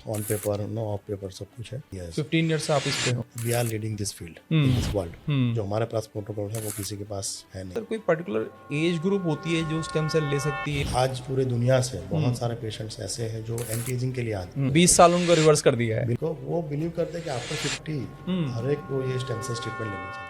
On paper no off paper सब कुछ है। यस 15 ईयर से आप इस पे हो। We are leading this field in this world. जो हमारे पास प्रोटोकॉल है वो किसी के पास है नहीं। सर कोई पर्टिकुलर एज ग्रुप होती है जो स्टेम सेल ले सकती है? आज पूरे दुनिया से बहुत सारे पेशेंट्स ऐसे हैं जो एंटी एजिंग के लिए आते हैं। 20 साल उनको रिवर्स कर दिया है। बिल्कुल वो बिलीव करते हैं कि आफ्टर 50 हर एक को ये स्टेम सेल ट्रीटमेंट लेनी चाहिए।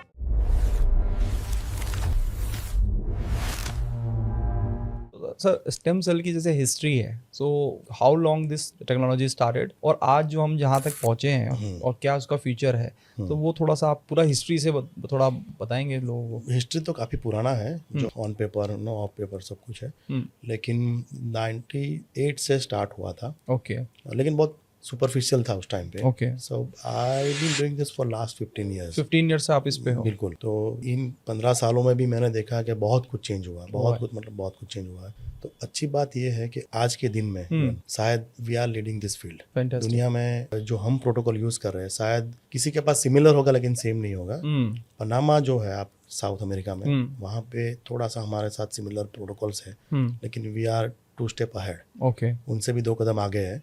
सर स्टेम सेल की जैसे हिस्ट्री है, so how long this technology started और आज जो हम जहाँ तक पहुँचे हैं और क्या उसका फ्यूचर है, तो वो थोड़ा सा आप पूरा हिस्ट्री से थोड़ा बताएंगे लोगों को। हिस्ट्री तो काफ़ी पुराना है, जो on paper no off paper सब कुछ है। लेकिन 98 से स्टार्ट हुआ था। ओके लेकिन बहुत सुपरफिशियल था उस टाइम पे। Okay so I been doing this for last 15 years. 15 year से आप इस पे हो। बिल्कुल। तो इन 15 सालों में भी मैंने देखा कि बहुत कुछ चेंज हुआ, बहुत कुछ मतलब बहुत कुछ चेंज हुआ है। तो अच्छी बात यह है कि आज के दिन में शायद we are leading this field. Fantastic. दुनिया में जो हम प्रोटोकॉल यूज कर रहे हैं शायद किसी के पास सिमिलर होगा लेकिन सेम नहीं होगा। पनामा जो है आप साउथ अमेरिका में, वहाँ पे थोड़ा सा हमारे साथ सिमिलर प्रोटोकॉल्स है, लेकिन we are 2 step ahead. Okay उनसे भी 2 कदम आगे है।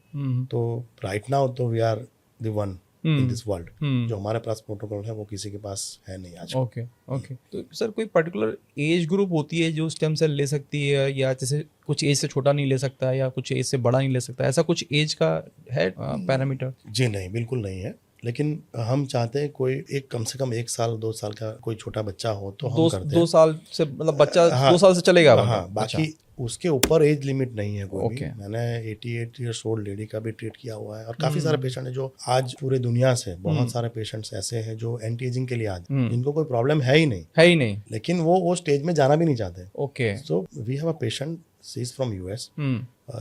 तो राइट नाउ तो we are the one in this world. जो हमारे पास प्रोटोकॉल है वो किसी के पास है नहीं आज। Okay okay. तो सर कोई पर्टिकुलर एज ग्रुप होती है जो स्टेम सेल ले सकती है, या जैसे कुछ एज से छोटा नहीं ले सकता या कुछ एज से बड़ा नहीं ले सकता, ऐसा कुछ एज का है पैरामीटर? जी नहीं, बिल्कुल नहीं है। लेकिन हम चाहते हैं कोई एक कम से कम 1 साल 2 साल का कोई छोटा बच्चा हो तो हम करते हैं। 2 साल से मतलब बच्चा हाँ, 2 साल से चलेगा? हाँ, बाकी उसके ऊपर एज लिमिट नहीं है कोई भी। Okay. मैंने 88 ईयर्स ओल्ड लेडी का भी ट्रीट किया हुआ है और काफी सारे पेशेंट हैं जो आज पूरे दुनिया से बहुत सारे पेशेंट्स ऐसे हैं जो एंटी एजिंग के लिए आते हैं, जिनको कोई प्रॉब्लम है ही नहीं, लेकिन वो स्टेज में जाना भी नहीं चाहते। Okay so we have a patient, she is from US,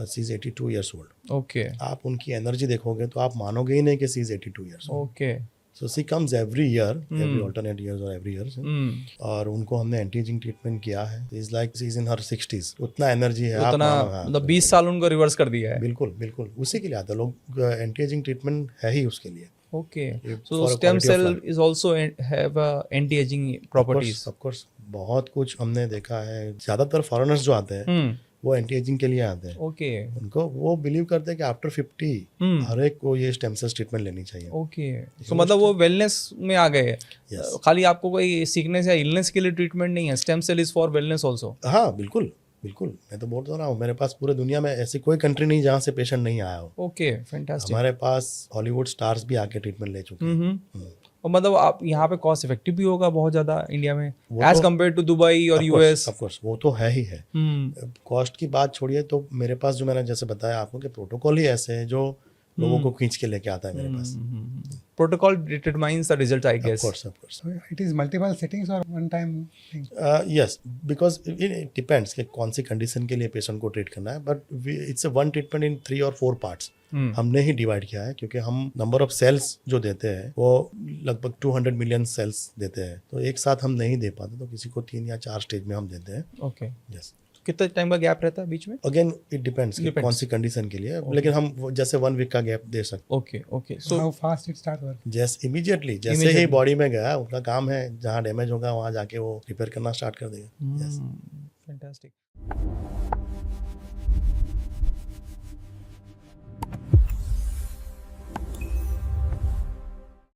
she is 82 years old. Okay आप उनकी एनर्जी देखोगे तो आप मानोगे ही नहीं कि she is 82 years old. Okay so she comes every year, every alternate years और एवरी ईयर। और उनको हमने एंटी एजिंग ट्रीटमेंट किया है। Is like she is in her 60s। उतना एनर्जी है, आप उतना मानो, हाँ, मतलब 20 साल उनको रिवर्स कर दिया है। बिल्कुल बिल्कुल उसी के लिए आते हैं लोग। एंटी एजिंग ट्रीटमेंट है ही उसके लिए। Okay, for so a stem quality of cell life. Is also have anti ageing properties. Of course बहुत कुछ हमने देखा है। ज्यादातर फॉरेनर्स जो आते हैं वो एंटी एजिंग के लिए आते हैं। ओके उनको वो बिलीव करते हैं कि आफ्टर 50 हर एक को ये स्टेम सेल ट्रीटमेंट लेनी चाहिए। ओके, तो मतलब वो वेलनेस में आ गए हैं। Yes. खाली आपको कोई सिकनेस या इलनेस के लिए ट्रीटमेंट नहीं है, stem cell is for wellness also. हाँ बिल्कुल बिल्कुल, मैं तो बोल तो रहा हूँ मेरे पास पूरे दुनिया में ऐसी कोई कंट्री नहीं जहाँ से पेशेंट नहीं आया हो। Okay fantastic. हमारे पास हॉलीवुड स्टार्स भी आके ट्रीटमेंट ले चुके हैं। और मतलब आप यहाँ पे कॉस्ट इफेक्टिव भी होगा बहुत ज्यादा इंडिया में वो एज तो- कम्पेयर टू दुबई और यूएस। ऑफ कोर्स वो तो है ही है। कॉस्ट की बात छोड़िए तो मेरे पास जो मैंने जैसे बताया आपको कि प्रोटोकॉल ही ऐसे है जो लोगों को खींच के लेके आता है मेरे पास। Protocol determines the result, I Of guess. course. So it is multiple settings or one time thing? Yes, because it depends कि कौन सी कंडीशन के लिए पेशेंट को ट्रीट करना है, but it's a one treatment इन 3 और 4 पार्ट्स। हमने ही डिवाइड किया है क्योंकि हम नंबर ऑफ सेल्स जो देते हैं वो लगभग 200 मिलियन सेल्स देते हैं, तो एक साथ हम नहीं दे पाते, तो किसी को 3 या 4 स्टेज में हम देते हैं। ओके, यस, कितना टाइम का गैप रहता है बीच में? अगेन इट डिपेंड्स कि कौन सी कंडीशन के लिए, लेकिन हम जैसे 1 वीक का गैप दे सकते okay okay, So so how fast it start work? हैं। जैसे इमीडिएटली जैसे ही बॉडी में गया, उनका काम है जहाँ डैमेज होगा वहाँ जाके वो रिपेयर करना स्टार्ट कर देगा। Yes fantastic.